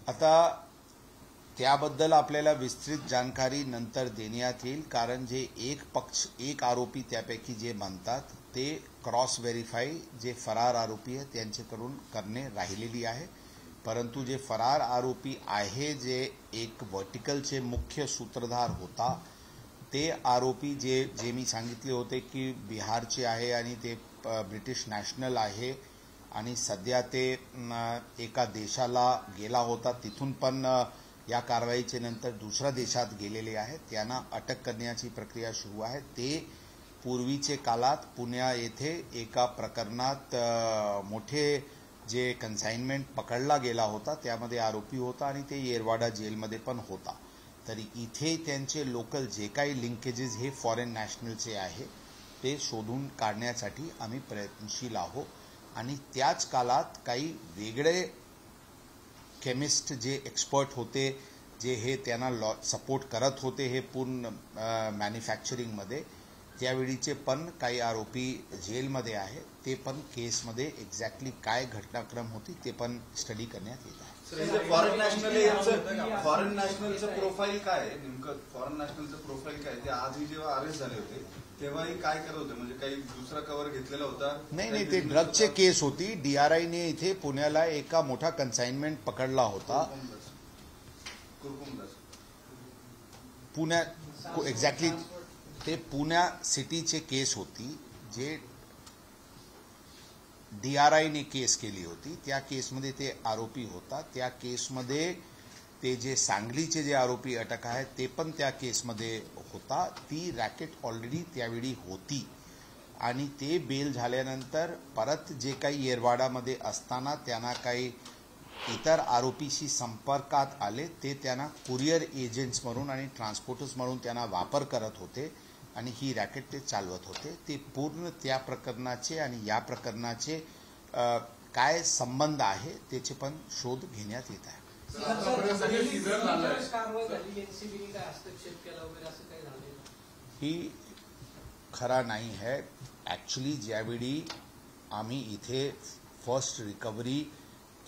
आता त्याबद्दल आपल्याला विस्तृत जानकारी नंतर देण्यात येईल, कारण जे एक आरोपी त्यापैकी जे म्हणतात ते क्रॉस व्हेरीफाय जे फरार आरोपी आहे त्यांच्याकडून करणे राहिलेली आहे। परंतु जे फरार आरोपी आहे, जे एक वर्टिकलचे मुख्य सूत्रधार होता, ते आरोपी जे मी सांगितले होते की बिहारचे आहे आणि ते ब्रिटिश नॅशनल आहे आणि सध्या ते एका देशाला गेला होता, तिथून पण या कारवाईचे नंतर दुसऱ्या देशात गेलेले आहेत, त्यांना अटक करण्याची प्रक्रिया सुरू आहे। ते पूर्वीचे काळात पुण्या येथे एका प्रकरणात मोठे जे कन्साइनमेंट पकडला गेला होता त्यामध्ये आरोपी होता आणि ते येरवाडा जेलमध्ये पण होता। तरी इथे त्यांचे लोकल जे काही लिंकेजेस हे फॉरेन नॅशनलचे आहे ते शोधून काढण्यासाठी आम्ही प्रयत्नशील आहोत। आणि त्याच काळात काही वेगळे केमिस्ट जे एक्सपर्ट होते, जे हे त्यांना सपोर्ट करत होते हे पूर्ण मॅन्युफॅक्चरिंगमध्ये, त्यावेळीचे पण काही आरोपी जेलमध्ये आहे। ते पण केसमध्ये एक्झॅक्टली काय घटनाक्रम होती ते पण स्टडी करण्यात येत आहे। फॉरेन नॅशनलचं प्रोफाईल काय आहे नेमकं? फॉरेन नॅशनलचं प्रोफाईल काय? ते आजही जेव्हा अरेस्ट झाले होते तेव्हाही काय करत होते? म्हणजे काही दुसरा कव्हर घेतलेला होता? नाही, ते ड्रगचे केस होती। DRIने इथे पुण्याला एका मोठा कन्साइनमेंट पकडला होता पुण्यात, एक्झॅक्टली ते पुण्या सिटीचे केस होती जे DRIने केस केली होती। त्या केसमध्ये ते आरोपी होता। त्या केसमध्ये ते जे सांगलीचे जे आरोपी अटक आहेत ते पण त्या केसमध्ये होता। ती रॅकेट ऑलरेडी त्यावेळी होती आणि ते बेल झाल्यानंतर परत जे काही येरवाडामध्ये असताना त्यांना काही इतर आरोपीशी संपर्कात आले, ते त्यांना कुरिअर एजंट्स म्हणून आणि ट्रान्सपोर्टर्स म्हणून त्यांना वापर करत होते आणि ही रॅकेट ते चालवत होते। ते पूर्ण त्या प्रकरणाचे आणि या प्रकरणाचे काय संबंध आहे त्याचे पण शोध घेण्यात येत आहे। ही खरा नाही है। ॲक्च्युली ज्यावेळी आम्ही इथे फर्स्ट रिकव्हरी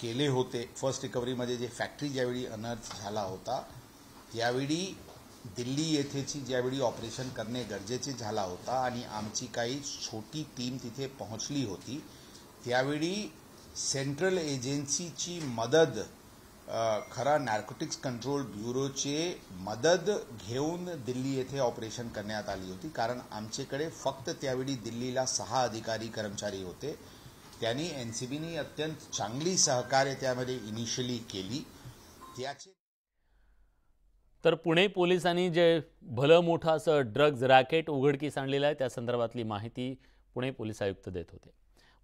केले होते, फर्स्ट रिकव्हरीमध्ये जे फॅक्टरी ज्यावेळी अनर्थ झाला होता त्यावेळी दिल्ली येथेची ज्यावेळी ऑपरेशन करणे गरजेचे झाला होता आणि आमची काही छोटी टीम तिथे पोहोचली होती, त्यावेळी सेंट्रल एजन्सीची मदत, खरा नार्कोटिक्स कंट्रोल ब्युरोचे मदत घेऊन दिल्ली येथे ऑपरेशन करण्यात आली होती। कारण आमच्याकडे फक्त त्यावेळी दिल्लीला 6 अधिकारी कर्मचारी होते। त्यांनी एनसीबीने अत्यंत चांगली सहकार्य त्यामध्ये इनिशियली केली। त्याचे तर पुणे पोलिसांनी जे भलं मोठं असं ड्रग्ज रॅकेट उघडकीस आणलेलं आहे त्या संदर्भातली माहिती पुणे पोलीस आयुक्त देत होते।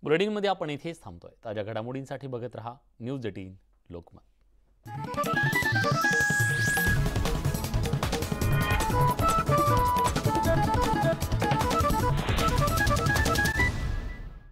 बुलेटिनमध्ये आपण इथेच थांबतोय। ताज्या घडामोडींसाठी बघत रहा न्यूज 18 लोकमत।